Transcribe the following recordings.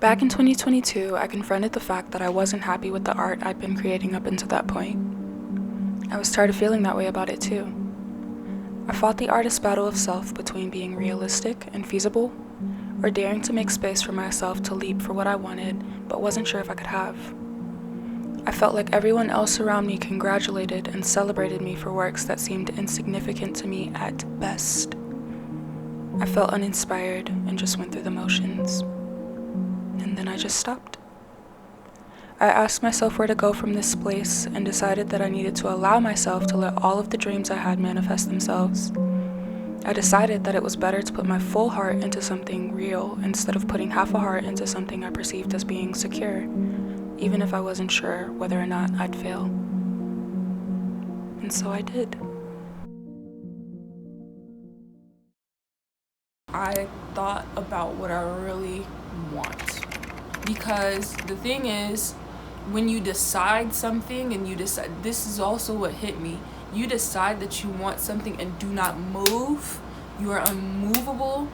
Back in 2022, I confronted the fact that I wasn't happy with the art I'd been creating up until that point. I was tired of feeling that way about it too. I fought the artist's battle of self between being realistic and feasible, or daring to make space for myself to leap for what I wanted, but wasn't sure if I could have. I felt like everyone else around me congratulated and celebrated me for works that seemed insignificant to me at best. I felt uninspired and just went through the motions. And then I just stopped. I asked myself where to go from this place and decided that I needed to allow myself to let all of the dreams I had manifest themselves. I decided that it was better to put my full heart into something real instead of putting half a heart into something I perceived as being secure, even if I wasn't sure whether or not I'd fail. And so I did. I thought about what I really want. Because the thing is, when you decide something and you decide, this is also what hit me, you decide that you want something and do not move, you are unmovable,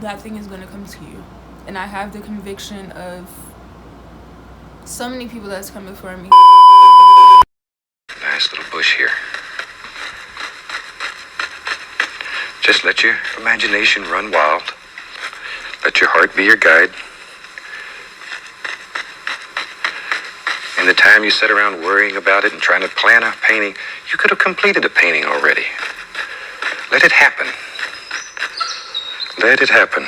that thing is going to come to you. And I have the conviction of so many people that's come before me. Nice little bush here. Just let your imagination run wild. Let your heart be your guide. In the time you sat around worrying about it and trying to plan a painting, you could have completed a painting already. Let it happen. Let it happen.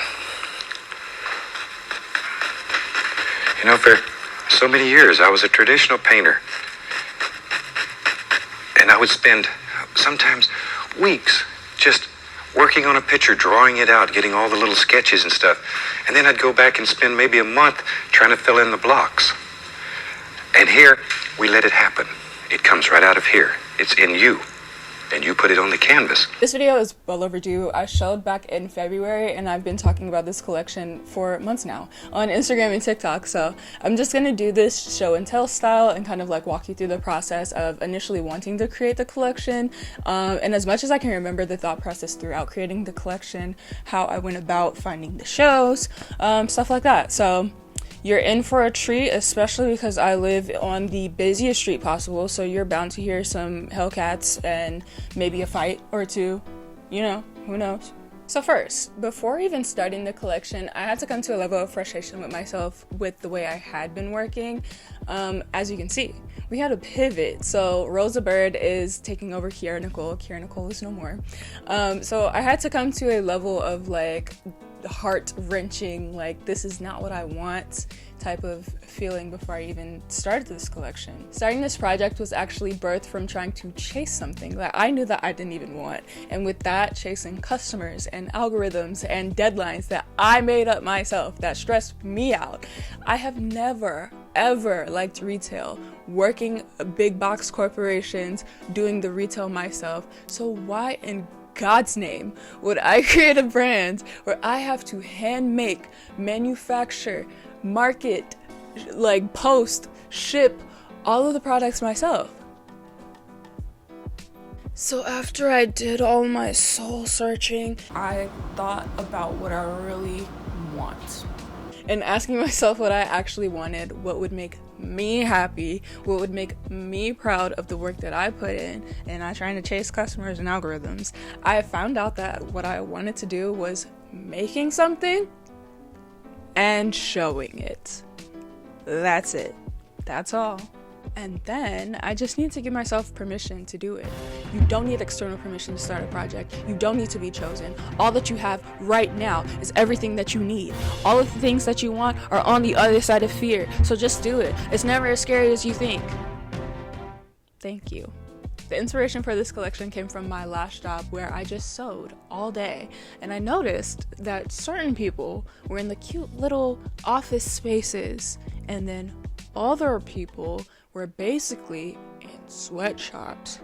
You know, for so many years, I was a traditional painter. And I would spend sometimes weeks just working on a picture, drawing it out, getting all the little sketches and stuff. And then I'd go back and spend maybe a month trying to fill in the blocks. And here, we let it happen. It comes right out of here. It's in you. And you put it on the canvas. This video is well overdue. I showed back in February and I've been talking about this collection for months now on Instagram and TikTok. So I'm just gonna do this show and tell style and kind of like walk you through the process of initially wanting to create the collection. And as much as I can remember the thought process throughout creating the collection, how I went about finding the shows, stuff like that. So you're in for a treat, especially because I live on the busiest street possible, so you're bound to hear some Hellcats and maybe a fight or two. You know, who knows? So first, before even starting the collection, I had to come to a level of frustration with myself with the way I had been working. As you can see, we had a pivot. So Rosa Bird is taking over Kiara Nicole. Kiara Nicole is no more. So I had to come to a level of like heart-wrenching, like this is not what I want type of feeling before I even started this collection. Starting this project was actually birthed from trying to chase something that I knew that I didn't even want, and with that chasing customers and algorithms and deadlines that I made up myself that stressed me out. I have never ever liked retail, working big box corporations, doing the retail myself, so why in God's name would I create a brand where I have to hand make, manufacture, market, like post, ship all of the products myself? So after I did all my soul searching, I thought about what I really want. And asking myself what I actually wanted, what would make me happy, what would make me proud of the work that I put in, and not trying to chase customers and algorithms. I found out that what I wanted to do was making something and showing it. That's it. That's all. And then I just need to give myself permission to do it. You don't need external permission to start a project. You don't need to be chosen. All that you have right now is everything that you need. All of the things that you want are on the other side of fear. So just do it. It's never as scary as you think. Thank you. The inspiration for this collection came from my last job where I just sewed all day. And I noticed that certain people were in the cute little office spaces, and then other people were basically in sweatshops.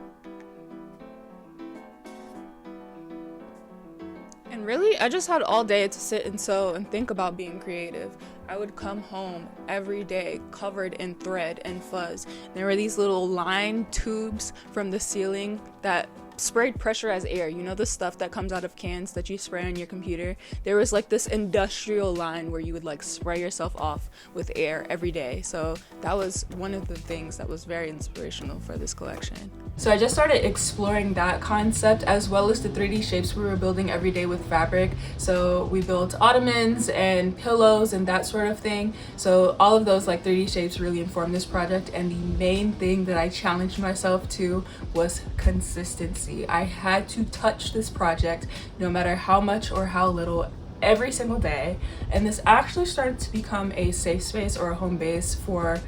And really, I just had all day to sit and sew and think about being creative. I would come home every day covered in thread and fuzz. There were these little line tubes from the ceiling that sprayed pressurized air. You know, the stuff that comes out of cans that you spray on your computer? There was like this industrial line where you would like spray yourself off with air every day. So that was one of the things that was very inspirational for this collection. So I just started exploring that concept, as well as the 3D shapes we were building every day with fabric. So we built ottomans and pillows and that sort of thing. So all of those like 3D shapes really informed this project, and the main thing that I challenged myself to was consistency. I had to touch this project no matter how much or how little every single day, and this actually started to become a safe space or a home base for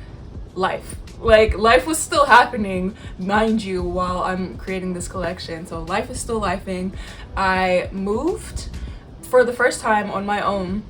life. Like, life was still happening, mind you, while I'm creating this collection. So life is still lifing. I moved for the first time on my own.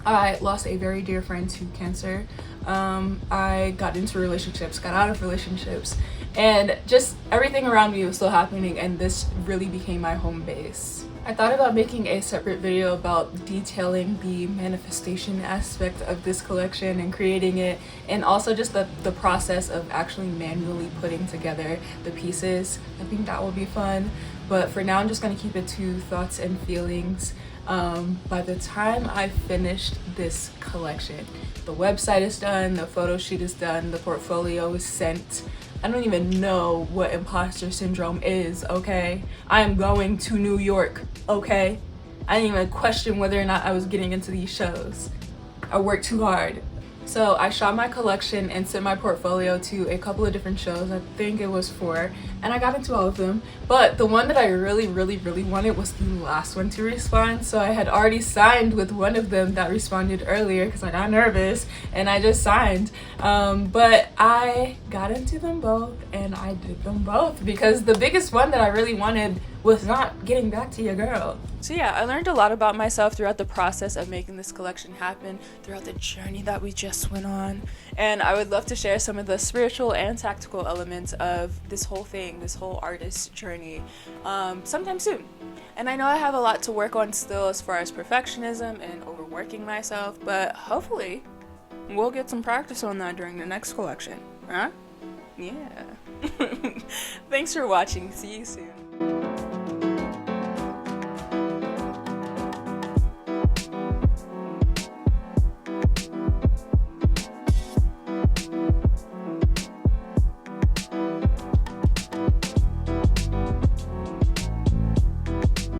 I lost a very dear friend to cancer. I got into relationships, got out of relationships, and just everything around me was still happening, and this really became my home base. I thought about making a separate video about detailing the manifestation aspect of this collection and creating it, and also just the process of actually manually putting together the pieces. I think that will be fun, but for now I'm just going to keep it to thoughts and feelings. By the time I finished this collection, the website is done, the photo shoot is done, the portfolio is sent. I don't even know what imposter syndrome is, okay? I am going to New York, okay? I didn't even question whether or not I was getting into these shows. I worked too hard. So I shot my collection and sent my portfolio to a couple of different shows. I think it was 4, and I got into all of them. But the one that I really wanted was the last one to respond. So I had already signed with one of them that responded earlier because I got nervous and I just signed. But I got into them both and I did them both because the biggest one that I really wanted was not getting back to your girl. So yeah, I learned a lot about myself throughout the process of making this collection happen, throughout the journey that we just went on. And I would love to share some of the spiritual and tactical elements of this whole thing, this whole artist journey, sometime soon. And I know I have a lot to work on still as far as perfectionism and overworking myself, but hopefully we'll get some practice on that during the next collection, huh? Yeah. Thanks for watching. See you soon.